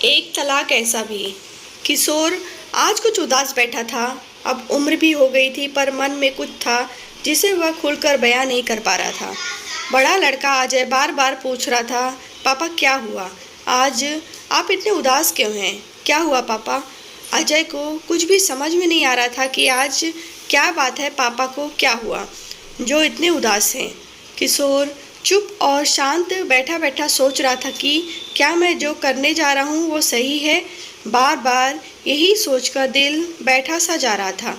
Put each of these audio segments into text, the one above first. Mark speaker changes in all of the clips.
Speaker 1: एक तलाक ऐसा भी। किशोर आज कुछ उदास बैठा था। अब उम्र भी हो गई थी पर मन में कुछ था जिसे वह खुलकर बयां नहीं कर पा रहा था। बड़ा लड़का अजय बार बार पूछ रहा था, पापा क्या हुआ? आज आप इतने उदास क्यों हैं? क्या हुआ पापा? अजय को कुछ भी समझ में नहीं आ रहा था कि आज क्या बात है, पापा को क्या हुआ जो इतने उदास हैं। किशोर चुप और शांत बैठा बैठा सोच रहा था कि क्या मैं जो करने जा रहा हूँ वो सही है। बार बार यही सोचकर दिल बैठा सा जा रहा था।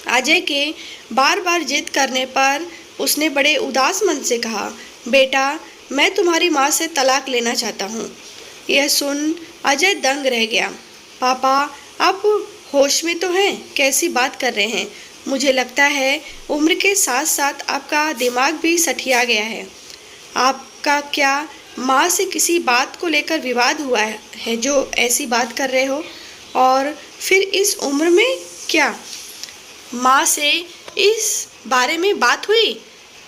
Speaker 1: अजय के बार बार जिद करने पर उसने बड़े उदास मन से कहा, बेटा मैं तुम्हारी माँ से तलाक लेना चाहता हूँ। यह सुन अजय दंग रह गया। पापा आप होश में तो हैं? कैसी बात कर रहे हैं? मुझे लगता है उम्र के साथ साथ आपका दिमाग भी सठिया गया है। आपका क्या माँ से किसी बात को लेकर विवाद हुआ है जो ऐसी बात कर रहे हो? और फिर इस उम्र में क्या माँ से इस बारे में बात हुई?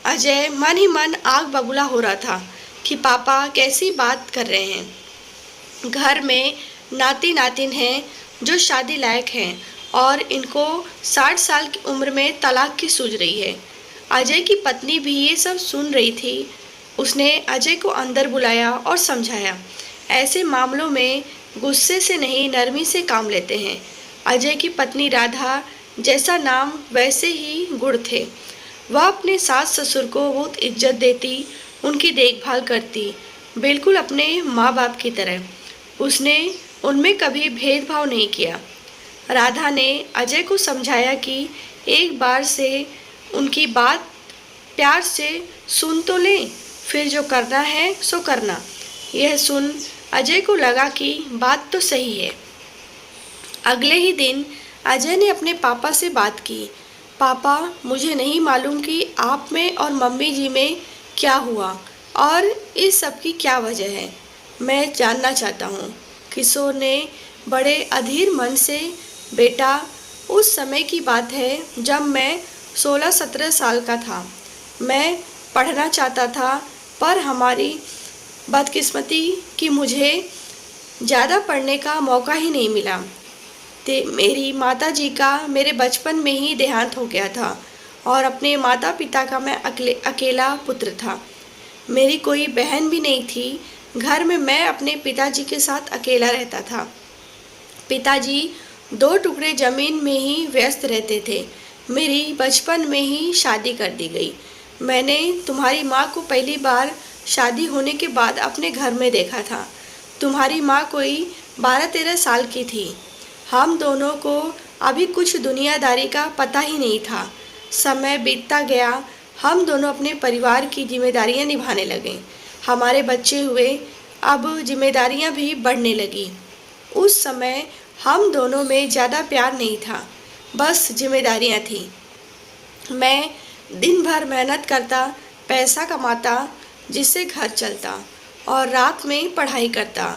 Speaker 1: अजय मन ही मन आग बबूला हो रहा था कि पापा कैसी बात कर रहे हैं। घर में नाती नातिन हैं जो शादी लायक हैं और इनको 60 साल की उम्र में तलाक की सूझ रही है। अजय की पत्नी भी ये सब सुन रही थी। उसने अजय को अंदर बुलाया और समझाया, ऐसे मामलों में गुस्से से नहीं नरमी से काम लेते हैं। अजय की पत्नी राधा, जैसा नाम वैसे ही गुण थे। वह अपने सास ससुर को बहुत इज्जत देती, उनकी देखभाल करती, बिल्कुल अपने माँ बाप की तरह। उसने उनमें कभी भेदभाव नहीं किया। राधा ने अजय को समझाया कि एक बार से उनकी बात प्यार से सुन तो लें, फिर जो करना है सो करना। यह सुन अजय को लगा कि बात तो सही है। अगले ही दिन अजय ने अपने पापा से बात की। पापा मुझे नहीं मालूम कि आप में और मम्मी जी में क्या हुआ और इस सब की क्या वजह है। मैं जानना चाहता हूँ। किशोर ने बड़े अधीर मन से, बेटा उस समय की बात है जब मैं 16-17 साल का था। मैं पढ़ना चाहता था पर हमारी बदकिस्मती कि मुझे ज़्यादा पढ़ने का मौका ही नहीं मिला। मेरी माता जी का मेरे बचपन में ही देहांत हो गया था और अपने माता पिता का मैं अकेला पुत्र था। मेरी कोई बहन भी नहीं थी। घर में मैं अपने पिताजी के साथ अकेला रहता था। पिताजी 2 टुकड़े ज़मीन में ही व्यस्त रहते थे। मेरी बचपन में ही शादी कर दी गई। मैंने तुम्हारी माँ को पहली बार शादी होने के बाद अपने घर में देखा था। तुम्हारी माँ कोई 12-13 साल की थी। हम दोनों को अभी कुछ दुनियादारी का पता ही नहीं था। समय बीतता गया, हम दोनों अपने परिवार की जिम्मेदारियां निभाने लगे। हमारे बच्चे हुए, अब जिम्मेदारियां भी बढ़ने लगी। उस समय हम दोनों में ज़्यादा प्यार नहीं था, बस जिम्मेदारियां थी। मैं दिन भर मेहनत करता, पैसा कमाता जिससे घर चलता और रात में पढ़ाई करता।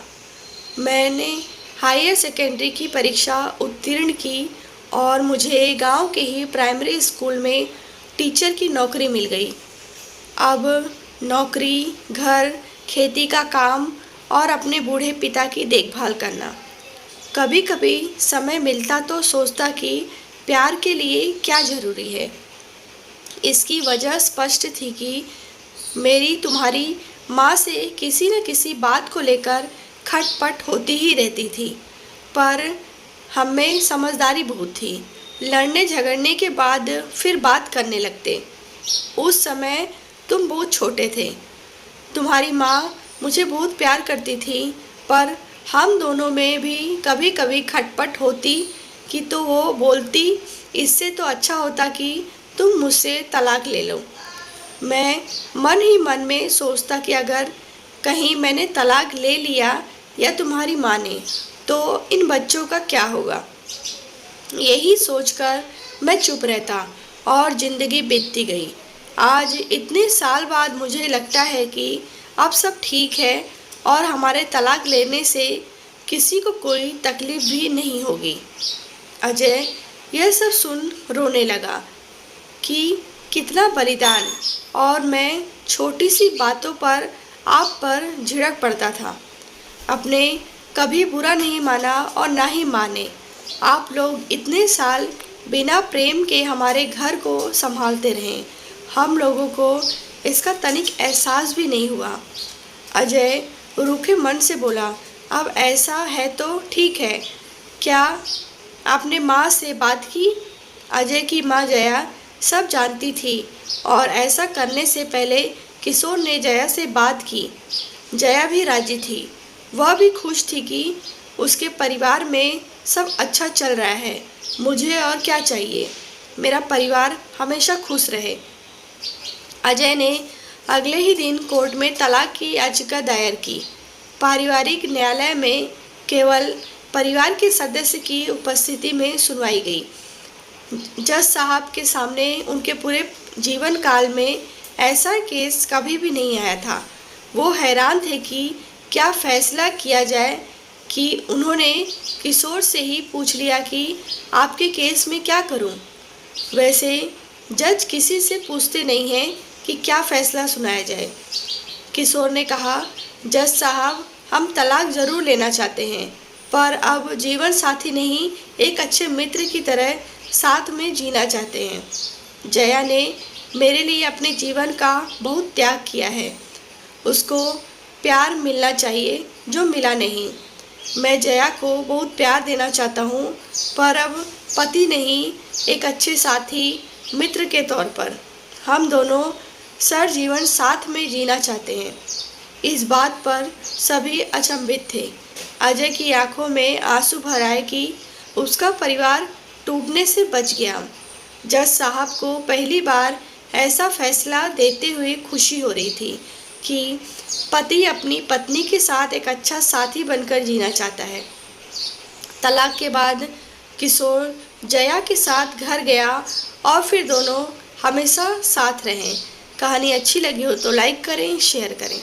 Speaker 1: मैंने हायर सेकेंडरी की परीक्षा उत्तीर्ण की और मुझे गांव के ही प्राइमरी स्कूल में टीचर की नौकरी मिल गई। अब नौकरी, घर, खेती का काम और अपने बूढ़े पिता की देखभाल करना। कभी कभी समय मिलता तो सोचता कि प्यार के लिए क्या ज़रूरी है। इसकी वजह स्पष्ट थी कि मेरी तुम्हारी माँ से किसी न किसी बात को लेकर खटपट होती ही रहती थी, पर हम में समझदारी बहुत थी। लड़ने झगड़ने के बाद फिर बात करने लगते। उस समय तुम बहुत छोटे थे। तुम्हारी माँ मुझे बहुत प्यार करती थी, पर हम दोनों में भी कभी कभी खटपट होती कि तो वो बोलती, इससे तो अच्छा होता कि तुम मुझसे तलाक ले लो। मैं मन ही मन में सोचता कि अगर कहीं मैंने तलाक ले लिया या तुम्हारी माँ ने, तो इन बच्चों का क्या होगा। यही सोचकर मैं चुप रहता और ज़िंदगी बीतती गई। आज इतने साल बाद मुझे लगता है कि अब सब ठीक है और हमारे तलाक लेने से किसी को कोई तकलीफ भी नहीं होगी। अजय यह सब सुन रोने लगा कि कितना बलिदान, और मैं छोटी सी बातों पर आप पर झिड़क पड़ता था। अपने कभी बुरा नहीं माना और ना ही माने। आप लोग इतने साल बिना प्रेम के हमारे घर को संभालते रहे, हम लोगों को इसका तनिक एहसास भी नहीं हुआ। अजय रूखे मन से बोला, अब ऐसा है तो ठीक है। क्या आपने माँ से बात की? अजय की माँ जया सब जानती थी और ऐसा करने से पहले किशोर ने जया से बात की। जया भी राजी थी, वह भी खुश थी कि उसके परिवार में सब अच्छा चल रहा है। मुझे और क्या चाहिए, मेरा परिवार हमेशा खुश रहे। अजय ने अगले ही दिन कोर्ट में तलाक की याचिका दायर की। पारिवारिक न्यायालय में केवल परिवार के सदस्य की उपस्थिति में सुनवाई गई। जज साहब के सामने उनके पूरे जीवन काल में ऐसा केस कभी भी नहीं आया था। वो हैरान थे कि क्या फैसला किया जाए कि उन्होंने किशोर से ही पूछ लिया कि आपके केस में क्या करूं। वैसे जज किसी से पूछते नहीं हैं कि क्या फैसला सुनाया जाए। किशोर ने कहा, जज साहब, हम तलाक ज़रूर लेना चाहते हैं, पर अब जीवन साथी नहीं, एक अच्छे मित्र की तरह साथ में जीना चाहते हैं। जया ने मेरे लिए अपने जीवन का बहुत त्याग किया है। उसको प्यार मिलना चाहिए जो मिला नहीं। मैं जया को बहुत प्यार देना चाहता हूँ, पर अब पति नहीं, एक अच्छे साथी मित्र के तौर पर। हम दोनों सर जीवन साथ में जीना चाहते हैं। इस बात पर सभी अचंभित थे। अजय की आंखों में आंसू भर आए कि उसका परिवार टूटने से बच गया। जज साहब को पहली बार ऐसा फैसला देते हुए खुशी हो रही थी कि पति अपनी पत्नी के साथ एक अच्छा साथी बनकर जीना चाहता है। तलाक के बाद किशोर जया के साथ घर गया और फिर दोनों हमेशा साथ रहें। कहानी अच्छी लगी हो तो लाइक करें, शेयर करें।